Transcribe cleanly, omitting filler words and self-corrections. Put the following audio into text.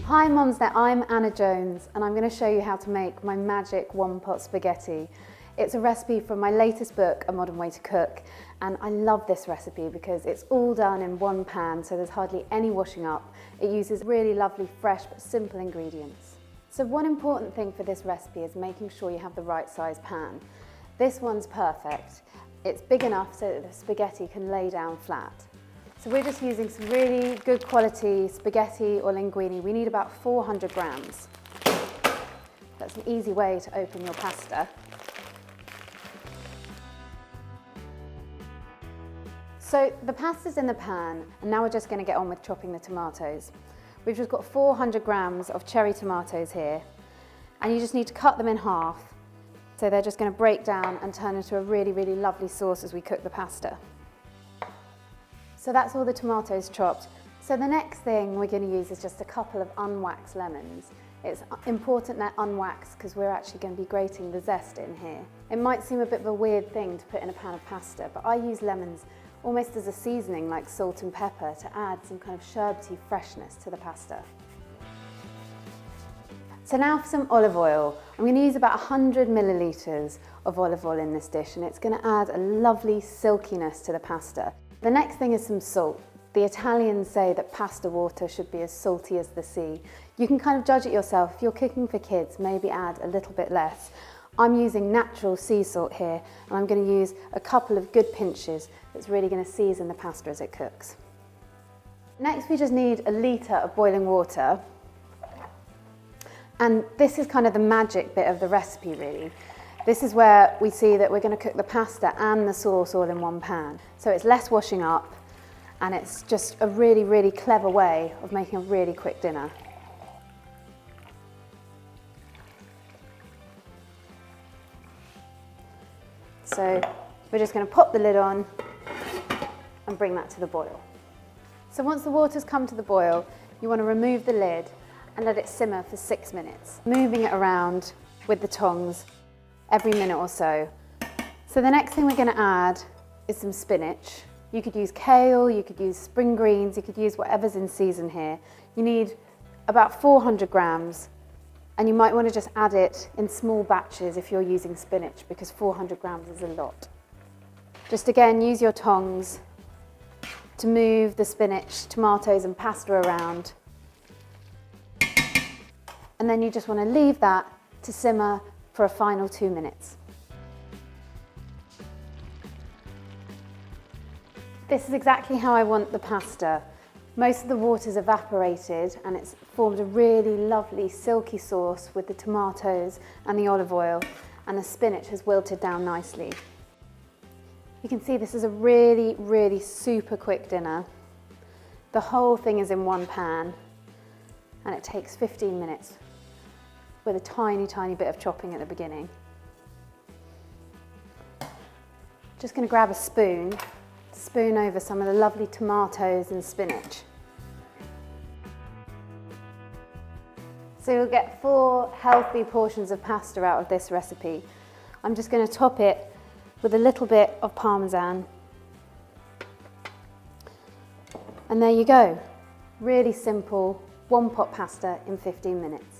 Hi Mumsnet, I'm Anna Jones and I'm going to show you how to make my magic one-pot spaghetti. It's a recipe from my latest book, A Modern Way to Cook, and I love this recipe because it's all done in one pan, so there's hardly any washing up. It uses really lovely, fresh but simple ingredients. So one important thing for this recipe is making sure you have the right size pan. This one's perfect. It's big enough so that the spaghetti can lay down flat. So we're just using some really good quality spaghetti or linguine. We need about 400 grams. That's an easy way to open your pasta. So the pasta's in the pan, and now we're just going to get on with chopping the tomatoes. We've just got 400 grams of cherry tomatoes here, and you just need to cut them in half. So they're just going to break down and turn into a really, really lovely sauce as we cook the pasta. So that's all the tomatoes chopped. So the next thing we're going to use is just a couple of unwaxed lemons. It's important they're unwaxed because we're actually going to be grating the zest in here. It might seem a bit of a weird thing to put in a pan of pasta, but I use lemons almost as a seasoning like salt and pepper to add some kind of sherbety freshness to the pasta. So now for some olive oil. I'm going to use about 100 millilitres of olive oil in this dish, and it's going to add a lovely silkiness to the pasta. The next thing is some salt. The Italians say that pasta water should be as salty as the sea. You can kind of judge it yourself. If you're cooking for kids, maybe add a little bit less. I'm using natural sea salt here, and I'm going to use a couple of good pinches that's really going to season the pasta as it cooks. Next, we just need a litre of boiling water. And this is kind of the magic bit of the recipe, really. This is where we see that we're going to cook the pasta and the sauce all in one pan. So it's less washing up, and it's just a really, really clever way of making a really quick dinner. So we're just going to pop the lid on and bring that to the boil. So once the water's come to the boil, you want to remove the lid and let it simmer for 6 minutes, moving it around with the tongs every minute or so. So the next thing we're going to add is some spinach. You could use kale, you could use spring greens, you could use whatever's in season here. You need about 400 grams, and you might want to just add it in small batches if you're using spinach, because 400 grams is a lot. Just again, use your tongs to move the spinach, tomatoes and pasta around. And then you just want to leave that to simmer for a final 2 minutes. This is exactly how I want the pasta. Most of the water's evaporated and it's formed a really lovely silky sauce with the tomatoes and the olive oil, and the spinach has wilted down nicely. You can see this is a really, really super quick dinner. The whole thing is in one pan and it takes 15 minutes with a tiny, tiny bit of chopping at the beginning. Just going to grab a spoon over some of the lovely tomatoes and spinach. So you'll get 4 healthy portions of pasta out of this recipe. I'm just going to top it with a little bit of Parmesan. And there you go. Really simple one-pot pasta in 15 minutes.